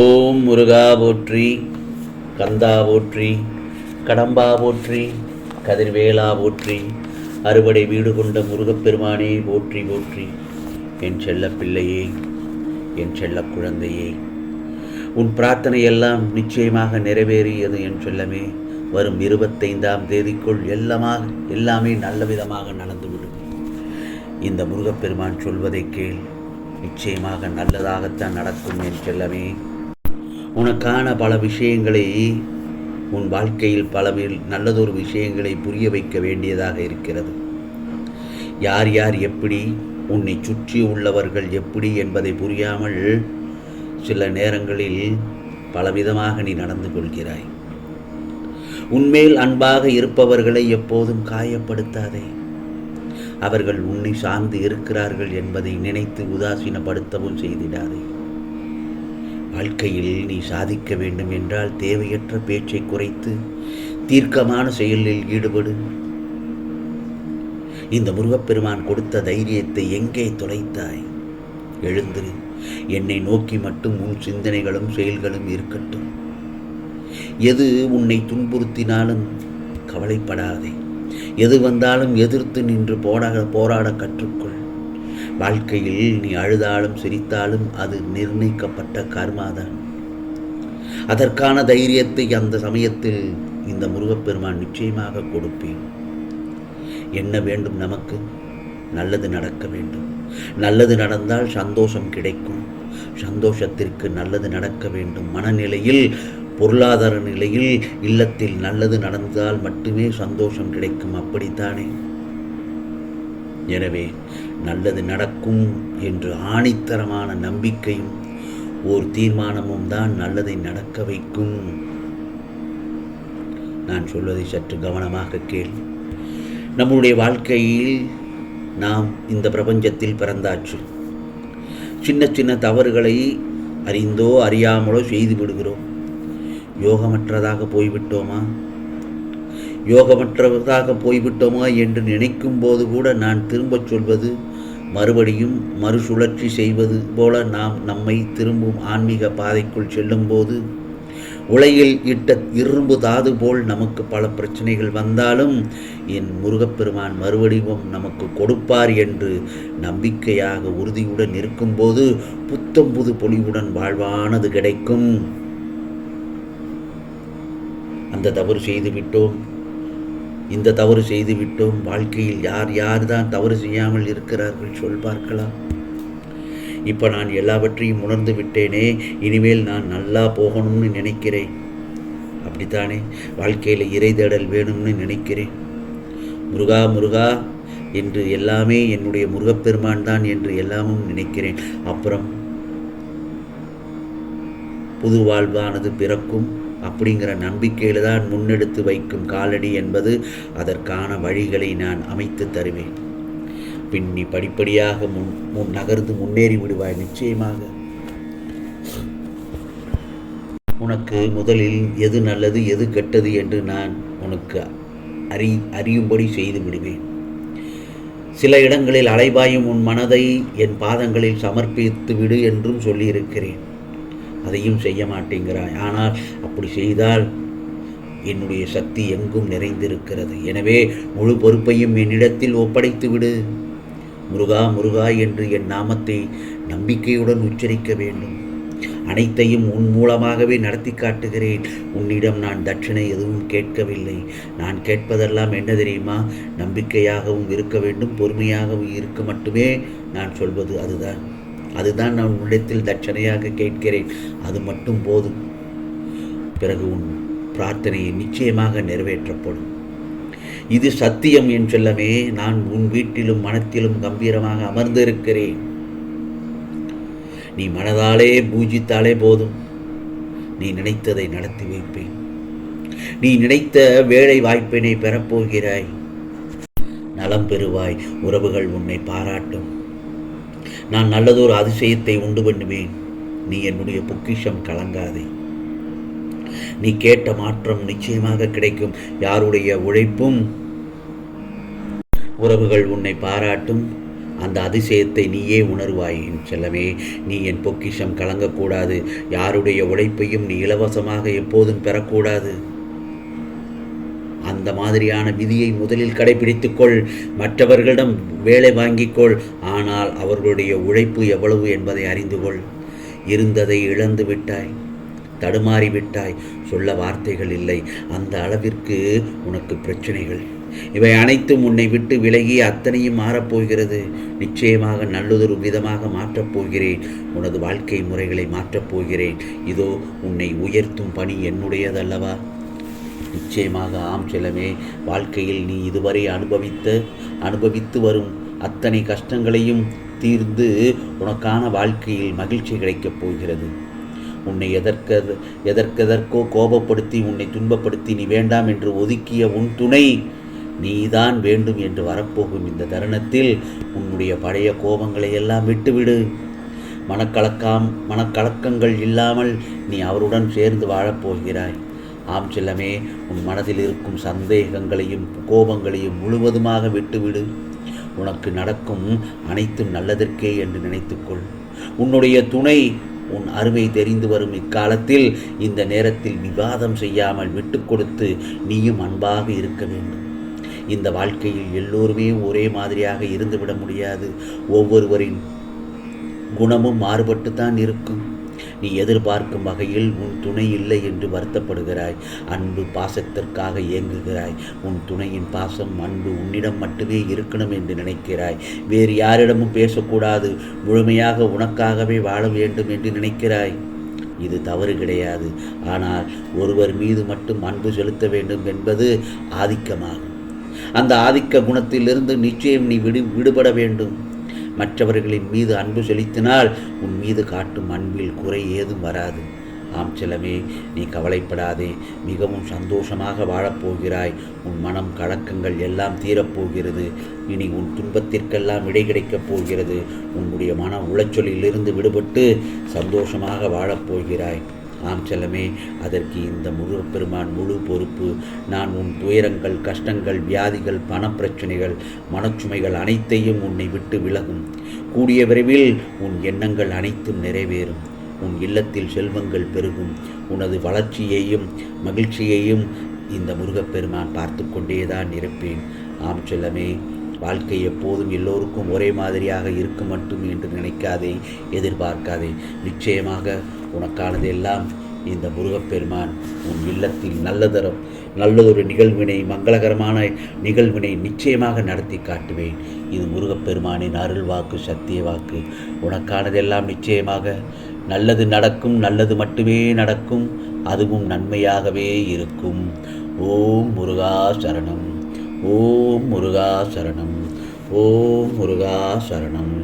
ஓம் முருகா போற்றி, கந்தா போற்றி, கடம்பா போற்றி, கதிர்வேலா போற்றி, அறுபடை வீடு கொண்ட முருகப்பெருமானே போற்றி போற்றி. என் செல்ல பிள்ளையே, என் செல்ல குழந்தையே, உன் பிரார்த்தனையெல்லாம் நிச்சயமாக நிறைவேறியது என் செல்லமே. வரும் 25ஆம் தேதிக்குள் எல்லாமே நல்ல விதமாக நடந்துவிடும். இந்த முருகப்பெருமான் சொல்வதை கேள், நிச்சயமாக நல்லதாகத்தான் நடக்கும் என் செல்லமே. உனக்கான பல விஷயங்களை, உன் வாழ்க்கையில் நல்லதொரு விஷயங்களை புரிய வைக்க வேண்டியதாக இருக்கிறது. யார் யார் எப்படி, உன்னை சுற்றி உள்ளவர்கள் எப்படி என்பதை புரியாமல் சில நேரங்களில் பலவிதமாக நீ நடந்து கொள்கிறாய். உன்மேல் அன்பாக இருப்பவர்களை எப்போதும் காயப்படுத்தாதே. அவர்கள் உன்னை சார்ந்து இருக்கிறார்கள் என்பதை நினைத்து உதாசீனப்படுத்தவும் செய்திடாதே. வாழ்க்கையில் நீ சாதிக்க வேண்டும் என்றால் தேவையற்ற பேச்சை குறைத்து தீர்க்கமான செயலில் ஈடுபடு. இந்த முருகப்பெருமான் கொடுத்த தைரியத்தை எங்கே தொலைத்தாய்? எழுந்திரு. என்னை நோக்கி மட்டும் உன் சிந்தனைகளும் செயல்களும் இருக்கட்டும். எது உன்னை துன்புறுத்தினாலும் கவலைப்படாதே. எது வந்தாலும் எதிர்த்து நின்று போராட கற்றுக்கொள். வாழ்க்கையில் நீ அழுதாலும் சிரித்தாலும் அது நிர்ணயிக்கப்பட்ட கர்மாதான். அதற்கான தைரியத்தை அந்த சமயத்தில் இந்த முருகப்பெருமான் நிச்சயமாக கொடுப்பேன். என்ன வேண்டும் நமக்கு? நல்லது நடக்க வேண்டும். நல்லது நடந்தால் சந்தோஷம் கிடைக்கும். சந்தோஷத்திற்கு நல்லது நடக்க வேண்டும். மனநிலையில், பொருளாதார நிலையில், இல்லத்தில் நல்லது நடந்தால் மட்டுமே சந்தோஷம் கிடைக்கும். அப்படித்தானே? எனவே நல்லது நடக்கும் என்று ஆணித்தரமான நம்பிக்கையும் ஒரு தீர்மானமும் தான் நல்லதை நடக்க வைக்கும். நான் சொல்வதை சற்று கவனமாக கேள். நம்முடைய வாழ்க்கையில் நாம் இந்த பிரபஞ்சத்தில் பிறந்தாச்சு. சின்ன சின்ன தவறுகளை அறிந்தோ அறியாமலோ செய்து விடுகிறோம். யோகமற்றதாக போய்விட்டோமா என்று நினைக்கும் போது கூட நான் திரும்பச் சொல்வது, மறுபடியும் மறுசுழற்சி செய்வது போல நாம் நம்மை திரும்பும் ஆன்மீக பாதைக்குள் செல்லும் போது உலையில் இட்ட இரும்பு தாது போல் நமக்கு பல பிரச்சனைகள் வந்தாலும் என் முருகப்பெருமான் மறுவடிவம் நமக்கு கொடுப்பார் என்று நம்பிக்கையாக உறுதியுடன் இருக்கும்போது புத்தம் புது பொலிவுடன் வாழ்வானது கிடைக்கும். அந்த தவறு செய்துவிட்டோம், இந்த தவறு செய்துவிட்டோம். வாழ்க்கையில் யார் தான் தவறு செய்யாமல் இருக்கிறார்கள் சொல் பார்க்கலாம். இப்போ நான் எல்லாவற்றையும் உணர்ந்து விட்டேனே, இனிமேல் நான் நல்லா போகணும்னு நினைக்கிறேன். அப்படித்தானே? வாழ்க்கையில் இறை தேடல் வேணும்னு நினைக்கிறேன். முருகா முருகா என்று எல்லாமே என்னுடைய முருகப்பெருமான் தான் என்று எல்லாமும் நினைக்கிறேன். அப்புறம் புது வாழ்வானது பிறக்கும் அப்படிங்கிற நம்பிக்கையில் தான் முன்னெடுத்து வைக்கும் காலடி என்பது. அதற்கான வழிகளை நான் அமைத்து தருவேன். பின் நீ படிப்படியாக நகர்ந்து முன்னேறி விடுவாய். நிச்சயமாக உனக்கு முதலில் எது நல்லது எது கெட்டது என்று நான் உனக்கு அறியும்படி செய்து விடுவேன். சில இடங்களில் அலைபாயும் உன் மனதை என் பாதங்களில் சமர்ப்பித்து விடு என்றும் சொல்லியிருக்கிறேன். அதையும் செய்ய மாட்டேங்கிறாய். ஆனால் அப்படி செய்தால் என்னுடைய சக்தி எங்கும் நிறைந்திருக்கிறது. எனவே முழு பொறுப்பையும் என்னிடத்தில் ஒப்படைத்து விடு. முருகா முருகா என்று என் நாமத்தை நம்பிக்கையுடன் உச்சரிக்க வேண்டும். அனைத்தையும் உன் மூலமாகவே நடத்தி காட்டுகிறேன். உன்னிடம் நான் தட்சணை எதுவும் கேட்கவில்லை. நான் கேட்பதெல்லாம் என்ன தெரியுமா? நம்பிக்கையாகவும் இருக்க வேண்டும், பொறுமையாகவும் இருக்க மட்டுமே நான் சொல்வது. அதுதான் நான் உன்னிடத்தில் தட்சணையாக கேட்கிறேன். அது மட்டும் போதும். பிறகு உன் பிரார்த்தனையை நிச்சயமாக நிறைவேற்றப்படும். இது சத்தியம் என் செல்லமே. நான் உன் வீட்டிலும் மனத்திலும் கம்பீரமாக அமர்ந்திருக்கிறேன். நீ மனதாலே பூஜித்தாலே போதும். நீ நினைத்ததை நடத்தி வைப்பேன். நீ நினைத்த வேலை வாய்ப்பினை பெறப்போகிறாய். நலம் பெறுவாய். உறவுகள் உன்னை பாராட்டும். நான் நல்லதொரு அதிசயத்தை உண்டு பண்ணுவேன். நீ என்னுடைய பொக்கிஷம், கலங்காதே. நீ கேட்ட மாற்றம் நிச்சயமாக கிடைக்கும். யாருடைய உழைப்பும் உறவுகள் உன்னை பாராட்டும். அந்த அதிசயத்தை நீயே உணர்வாய் என் செல்லமே. நீ என் பொக்கிஷம் கலங்கக்கூடாது. யாருடைய உழைப்பையும் நீ இலவசமாக எப்போதும் பெறக்கூடாது. அந்த மாதிரியான விதியை முதலில் கடைபிடித்துக்கொள். மற்றவர்களிடம் வேலை வாங்கிக்கொள், ஆனால் அவர்களுடைய உழைப்பு எவ்வளவு என்பதை அறிந்து கொள். இருந்ததை இழந்து விட்டாய், தடுமாறி விட்டாய், சொல்ல வார்த்தைகள் இல்லை. அந்த அளவிற்கு உனக்கு பிரச்சனைகள். இவை அனைத்தும் உன்னை விட்டு விலகி அத்தனையும் மாறப்போகிறது. நிச்சயமாக நல்லதொரு விதமாக மாற்றப் போகிறேன். உனது வாழ்க்கை முறைகளை மாற்றப் போகிறேன். இதோ உன்னை உயர்த்தும் பணி என்னுடையதல்லவா? நிச்சயமாக ஆம் செல்லமே. வாழ்க்கையில் நீ இதுவரை அனுபவித்து வரும் அத்தனை கஷ்டங்களையும் தீர்ந்து உனக்கான வாழ்க்கையில் மகிழ்ச்சி கிடைக்கப் போகிறது. உன்னை எதற்கெதற்கோ கோபப்படுத்தி உன்னை துன்பப்படுத்தி நீ வேண்டாம் என்று ஒதுக்கிய உன் துணை நீதான் வேண்டும் என்று வரப்போகும் இந்த தருணத்தில் உன்னுடைய பழைய கோபங்களை எல்லாம் விட்டுவிடு. மனக்கலக்கங்கள் இல்லாமல் நீ அவருடன் சேர்ந்து வாழப்போகிறாய். ஆம் செல்லமே, உன் மனதில் இருக்கும் சந்தேகங்களையும் கோபங்களையும் முழுவதுமாக விட்டுவிடு. உனக்கு நடக்கும் அனைத்தும் நல்லதற்கே என்று நினைத்துக்கொள். உன்னுடைய துணை உன் அருமை தெரிந்து வரும் இக்காலத்தில் இந்த நேரத்தில் விவாதம் செய்யாமல் விட்டு கொடுத்து நீயும் அன்பாக இருக்க வேண்டும். இந்த வாழ்க்கையில் எல்லோருமே ஒரே மாதிரியாக இருந்துவிட முடியாது. ஒவ்வொருவரின் குணமும் மாறுபட்டுத்தான் இருக்கும். நீ எதிர்பார்க்கும் வகையில் உன் துணை இல்லை என்று வருத்தப்படுகிறாய். அன்பு பாசத்திற்காக ஏங்குகிறாய். உன் துணையின் பாசம் அன்பு உன்னிடம் மட்டுமே இருக்கணும் என்று நினைக்கிறாய். வேறு யாரிடமும் பேசக்கூடாது, முழுமையாக உனக்காகவே வாழ வேண்டும் என்று நினைக்கிறாய். இது தவறு கிடையாது. ஆனால் ஒருவர் மீது மட்டும் அன்பு செலுத்த வேண்டும் என்பது ஆதிக்கமாகும். அந்த ஆதிக்க குணத்திலிருந்து நிச்சயம் நீ விடுபட வேண்டும். மற்றவர்களின் மீது அன்பு செலுத்தினால் உன் மீது காட்டும் அன்பில் குறை ஏதும் வராது. ஆம் செல்லமே, நீ கவலைப்படாதே. மிகவும் சந்தோஷமாக வாழப்போகிறாய். உன் மனம் கலக்கங்கள் எல்லாம் தீரப்போகிறது. இனி உன் துன்பத்திற்கெல்லாம் விடை கிடைக்கப் போகிறது. உன்னுடைய மன உளைச்சலிலிருந்து விடுபட்டு சந்தோஷமாக வாழப்போகிறாய். ஆம் செல்லமே, அதற்கு இந்த முருகப்பெருமான் முழு பொறுப்பு. நான் உன் துயரங்கள், கஷ்டங்கள், வியாதிகள், பணப்பிரச்சனைகள், மனச்சுமைகள் அனைத்தையும் உன்னை விட்டு விலகும். கூடிய விரைவில் உன் எண்ணங்கள் அனைத்தும் நிறைவேறும். உன் இல்லத்தில் செல்வங்கள் பெருகும். உனது வளர்ச்சியையும் மகிழ்ச்சியையும் இந்த முருகப்பெருமான் பார்த்து கொண்டேதான் இருப்பேன். ஆம் செல்லமே, வாழ்க்கை எப்போதும் எல்லோருக்கும் ஒரே மாதிரியாக இருக்க மட்டும் என்று நினைக்காதே, எதிர்பார்க்காதே. நிச்சயமாக உனக்கானதெல்லாம் இந்த முருகப்பெருமான் உன் இல்லத்தில் நல்லதொரு நிகழ்வினை, மங்களகரமான நிகழ்வினை நிச்சயமாக நடத்தி காட்டுவேன். இது முருகப்பெருமானின் அருள் வாக்கு, சத்திய வாக்கு. உனக்கானதெல்லாம் நிச்சயமாக நல்லது நடக்கும். நல்லது மட்டுமே நடக்கும். அதுவும் நன்மையாகவே இருக்கும். ஓம் முருகா சரணம். ஓம் முருகா சரணம். ஓம் முருகா சரணம்.